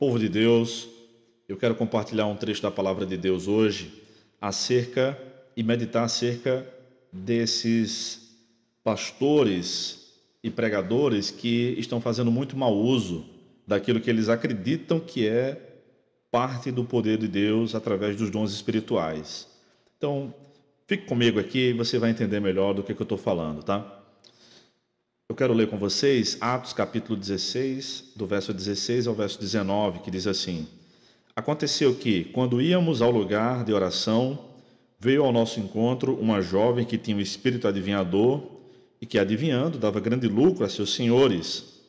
Povo de Deus, eu quero compartilhar um trecho da palavra de Deus hoje e meditar acerca desses pastores e pregadores que estão fazendo muito mau uso daquilo que eles acreditam que é parte do poder de Deus através dos dons espirituais. Então, fique comigo aqui e você vai entender melhor do que eu estou falando, tá? Eu quero ler com vocês Atos capítulo 16, do verso 16 ao verso 19, que diz assim: Aconteceu que, quando íamos ao lugar de oração, veio ao nosso encontro uma jovem que tinha um espírito adivinhador e que, adivinhando, dava grande lucro a seus senhores.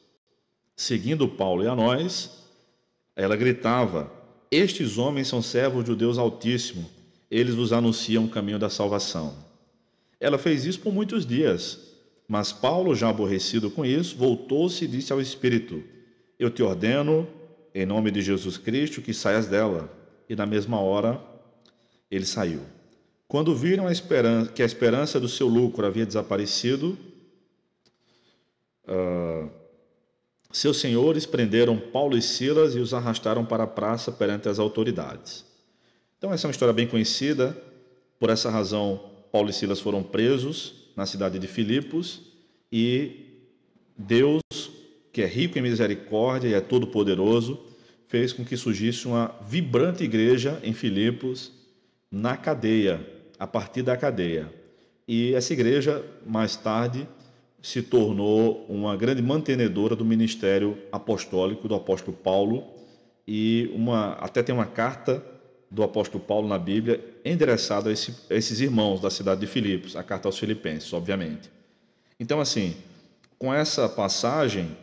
Seguindo Paulo e a nós, ela gritava: Estes homens são servos do Deus Altíssimo, eles vos anunciam o caminho da salvação. Ela fez isso por muitos dias. Mas Paulo, já aborrecido com isso, voltou-se e disse ao Espírito: Eu te ordeno, em nome de Jesus Cristo, que saias dela. E na mesma hora, ele saiu. Quando viram que a esperança do seu lucro havia desaparecido, seus senhores prenderam Paulo e Silas e os arrastaram para a praça perante as autoridades. Então, essa é uma história bem conhecida. Por essa razão, Paulo e Silas foram presos na cidade de Filipos, e Deus, que é rico em misericórdia e é todo-poderoso, fez com que surgisse uma vibrante igreja em Filipos, na cadeia, a partir da cadeia. E essa igreja, mais tarde, se tornou uma grande mantenedora do ministério apostólico do apóstolo Paulo, e até tem uma carta do apóstolo Paulo na Bíblia, endereçado a esses irmãos da cidade de Filipos, a carta aos Filipenses, obviamente. Então, assim, com essa passagem,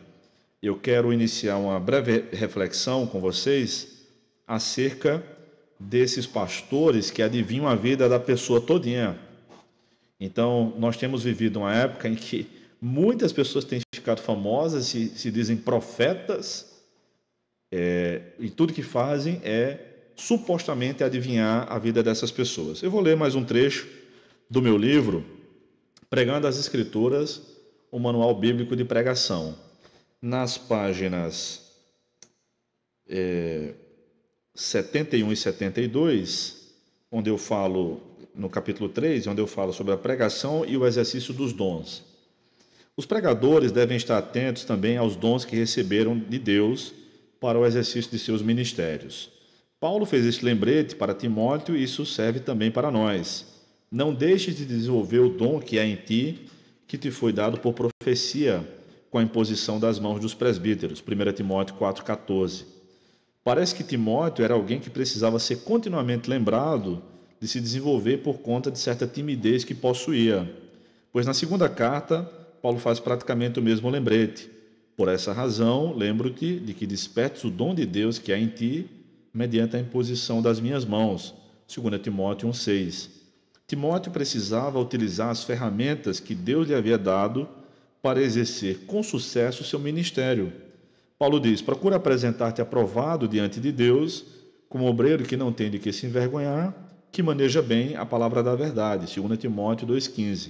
eu quero iniciar uma breve reflexão com vocês acerca desses pastores que adivinham a vida da pessoa todinha. Então, nós temos vivido uma época em que muitas pessoas têm ficado famosas, se dizem profetas, e tudo que fazem é supostamente adivinhar a vida dessas pessoas. Eu vou ler mais um trecho do meu livro, Pregando as Escrituras, o Manual Bíblico de Pregação. Nas páginas 71 e 72, onde eu falo, no capítulo 3, onde eu falo sobre a pregação e o exercício dos dons. Os pregadores devem estar atentos também aos dons que receberam de Deus para o exercício de seus ministérios. Paulo fez este lembrete para Timóteo e isso serve também para nós. Não deixes de desenvolver o dom que há em ti, que te foi dado por profecia, com a imposição das mãos dos presbíteros. 1 Timóteo 4,14. Parece que Timóteo era alguém que precisava ser continuamente lembrado de se desenvolver por conta de certa timidez que possuía. Pois na segunda carta, Paulo faz praticamente o mesmo lembrete. Por essa razão, lembro-te de que despertes o dom de Deus que há em ti, mediante a imposição das minhas mãos. 2 Timóteo 1,6. Timóteo precisava utilizar as ferramentas que Deus lhe havia dado para exercer com sucesso o seu ministério. Paulo diz: procura apresentar-te aprovado diante de Deus, como obreiro que não tem de que se envergonhar, que maneja bem a palavra da verdade. 2 Timóteo 2,15.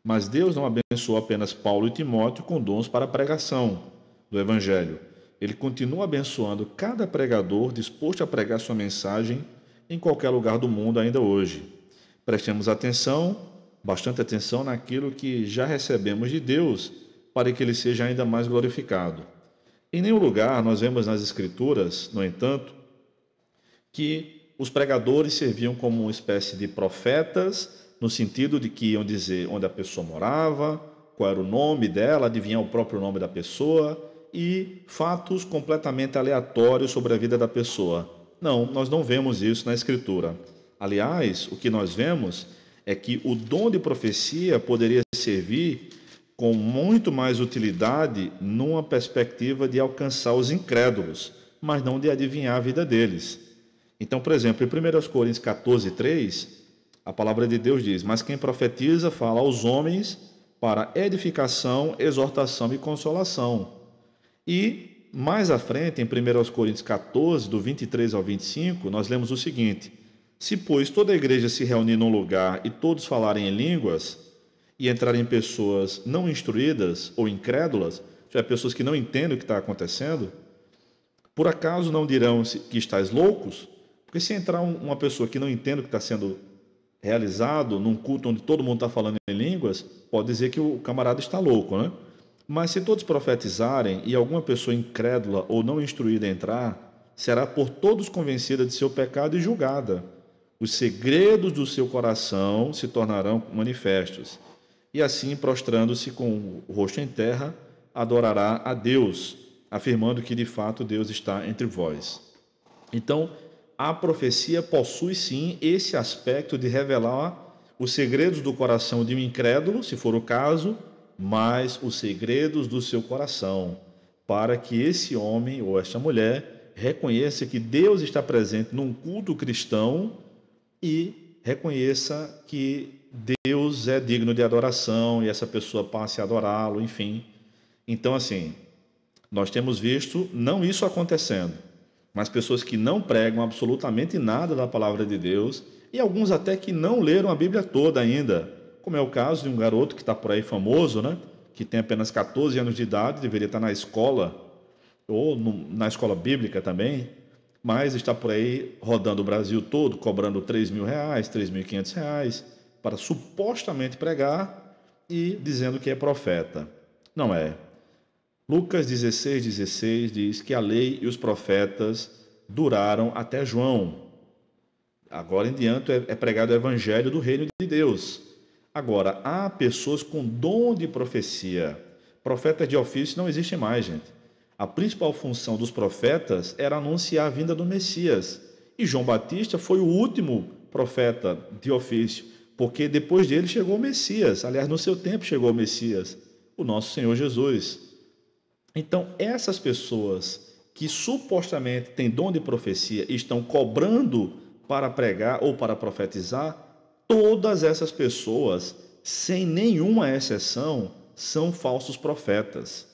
Mas Deus não abençoou apenas Paulo e Timóteo com dons para a pregação do Evangelho. Ele continua abençoando cada pregador disposto a pregar sua mensagem em qualquer lugar do mundo ainda hoje. Prestemos atenção, bastante atenção naquilo que já recebemos de Deus, para que Ele seja ainda mais glorificado. Em nenhum lugar nós vemos nas Escrituras, no entanto, que os pregadores serviam como uma espécie de profetas, no sentido de que iam dizer onde a pessoa morava, qual era o nome dela, adivinhar o próprio nome da pessoa, e fatos completamente aleatórios sobre a vida da pessoa. Não, nós não vemos isso na Escritura. Aliás, o que nós vemos é que o dom de profecia poderia servir com muito mais utilidade numa perspectiva de alcançar os incrédulos, mas não de adivinhar a vida deles. Então, por exemplo, em 1 Coríntios 14:3, a palavra de Deus diz: Mas quem profetiza fala aos homens para edificação, exortação e consolação. E, mais à frente, em 1 Coríntios 14, do 23 ao 25, nós lemos o seguinte: Se, pois, toda a igreja se reunir num lugar e todos falarem em línguas, e entrarem pessoas não instruídas ou incrédulas, pessoas que não entendem o que está acontecendo, Por acaso não dirão que estáis loucos? Porque se entrar uma pessoa que não entende o que está sendo realizado num culto onde todo mundo está falando em línguas, pode dizer que o camarada está louco, né? Mas se todos profetizarem e alguma pessoa incrédula ou não instruída entrar, será por todos convencida de seu pecado e julgada. Os segredos do seu coração se tornarão manifestos. E assim, prostrando-se com o rosto em terra, adorará a Deus, afirmando que de fato Deus está entre vós. Então, a profecia possui sim esse aspecto de revelar os segredos do coração de um incrédulo, se for o caso, mas os segredos do seu coração, para que esse homem ou esta mulher reconheça que Deus está presente num culto cristão e reconheça que Deus é digno de adoração e essa pessoa passe a adorá-lo, enfim. Então, assim, nós temos visto não isso acontecendo, mas pessoas que não pregam absolutamente nada da palavra de Deus e alguns até que não leram a Bíblia toda ainda, como é o caso de um garoto que está por aí famoso, né? Que tem apenas 14 anos de idade, deveria estar na escola, ou na escola bíblica também, mas está por aí rodando o Brasil todo, cobrando R$3.000, R$3.500, para supostamente pregar e dizendo que é profeta. Não é. Lucas 16:16 diz que a lei e os profetas duraram até João. Agora em diante é pregado o evangelho do reino de Deus. Agora, há pessoas com dom de profecia. Profetas de ofício não existem mais, gente. A principal função dos profetas era anunciar a vinda do Messias. E João Batista foi o último profeta de ofício, porque depois dele chegou o Messias. Aliás, no seu tempo chegou o Messias, o nosso Senhor Jesus. Então, essas pessoas que supostamente têm dom de profecia e estão cobrando para pregar ou para profetizar, todas essas pessoas, sem nenhuma exceção, são falsos profetas,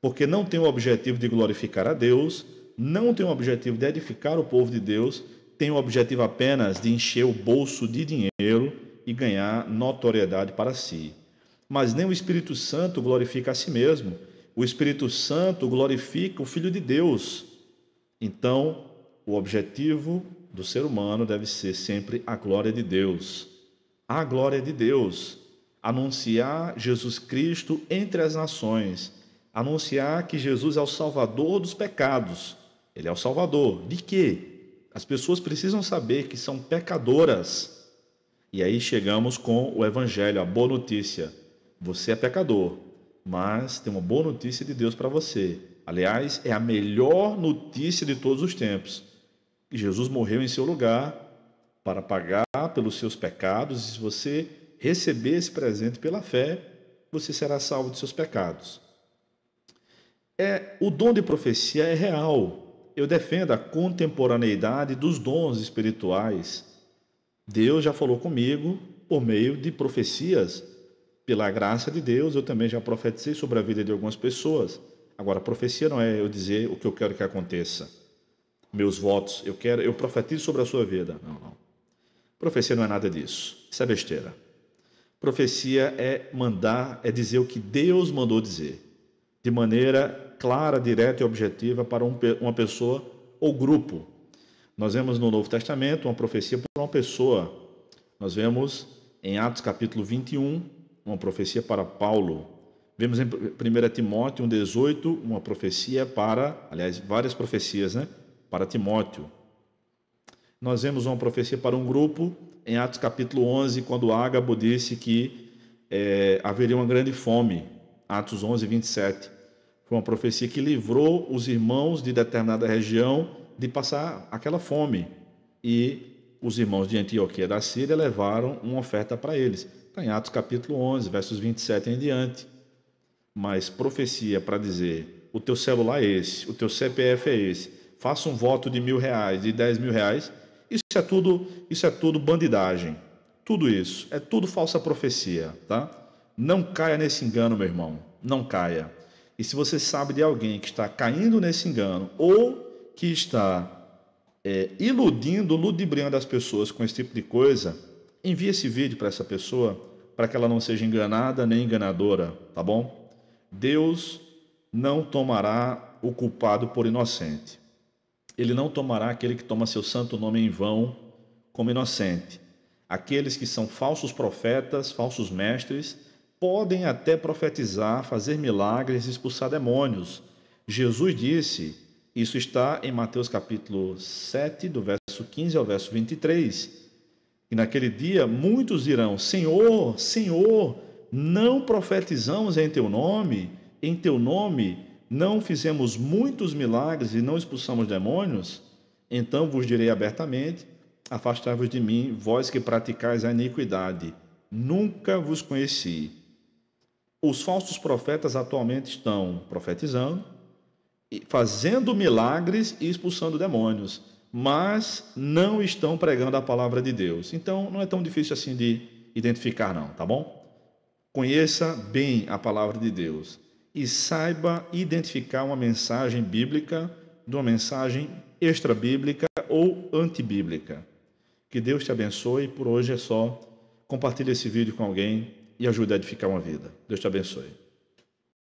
porque não têm o objetivo de glorificar a Deus, não têm o objetivo de edificar o povo de Deus, têm o objetivo apenas de encher o bolso de dinheiro e ganhar notoriedade para si. Mas nem o Espírito Santo glorifica a si mesmo. O Espírito Santo glorifica o Filho de Deus. Então, o objetivo do ser humano deve ser sempre a glória de Deus. A glória de Deus. Anunciar Jesus Cristo entre as nações. Anunciar que Jesus é o Salvador dos pecados. Ele é o Salvador. De quê? As pessoas precisam saber que são pecadoras. E aí chegamos com o Evangelho, a boa notícia. Você é pecador, mas tem uma boa notícia de Deus para você. Aliás, é a melhor notícia de todos os tempos. Jesus morreu em seu lugar para pagar pelos seus pecados, e se você receber esse presente pela fé, você será salvo de seus pecados. O dom de profecia é real. Eu defendo a contemporaneidade dos dons espirituais. Deus já falou comigo por meio de profecias. Pela graça de Deus, eu também já profetizei sobre a vida de algumas pessoas. Agora, profecia não é eu dizer o que eu quero que aconteça. Meus votos, eu profetizo sobre a sua vida. Não. Profecia não é nada disso. Isso é besteira. Profecia é dizer o que Deus mandou dizer, de maneira clara, direta e objetiva para uma pessoa ou grupo. Nós vemos no Novo Testamento uma profecia para uma pessoa. Nós vemos em Atos capítulo 21, uma profecia para Paulo. Vemos em 1 Timóteo 1,18, uma profecia várias profecias, para Timóteo. Nós vemos uma profecia para um grupo em Atos capítulo 11, quando Ágabo disse que haveria uma grande fome. Atos 11:27. Foi uma profecia que livrou os irmãos de determinada região de passar aquela fome. E os irmãos de Antioquia da Síria levaram uma oferta para eles. Está em Atos capítulo 11, versos 27 em diante. Mas profecia para dizer, o teu celular é esse, o teu CPF é esse, faça um voto de R$1.000, de R$10.000, isso é tudo bandidagem. Tudo isso, é tudo falsa profecia, tá? Não caia nesse engano, meu irmão, não caia. E se você sabe de alguém que está caindo nesse engano, ou que está iludindo, ludibriando as pessoas com esse tipo de coisa, envie esse vídeo para essa pessoa, para que ela não seja enganada nem enganadora, tá bom? Deus não tomará o culpado por inocente. ele não tomará aquele que toma seu santo nome em vão como inocente. Aqueles que são falsos profetas, falsos mestres, podem até profetizar, fazer milagres, expulsar demônios. Jesus disse, isso está em Mateus capítulo 7, do verso 15 ao verso 23, e naquele dia muitos dirão, Senhor, Senhor, não profetizamos em teu nome não fizemos muitos milagres e não expulsamos demônios? Então vos direi abertamente, afastai-vos de mim, vós que praticais a iniquidade, nunca vos conheci. Os falsos profetas atualmente estão profetizando, fazendo milagres e expulsando demônios, mas não estão pregando a palavra de Deus. Então não é tão difícil assim de identificar não, tá bom? Conheça bem a palavra de Deus e saiba identificar uma mensagem bíblica de uma mensagem extra-bíblica ou antibíblica. Que Deus te abençoe. Por hoje é só. Compartilhe esse vídeo com alguém e ajude a edificar uma vida. Deus te abençoe.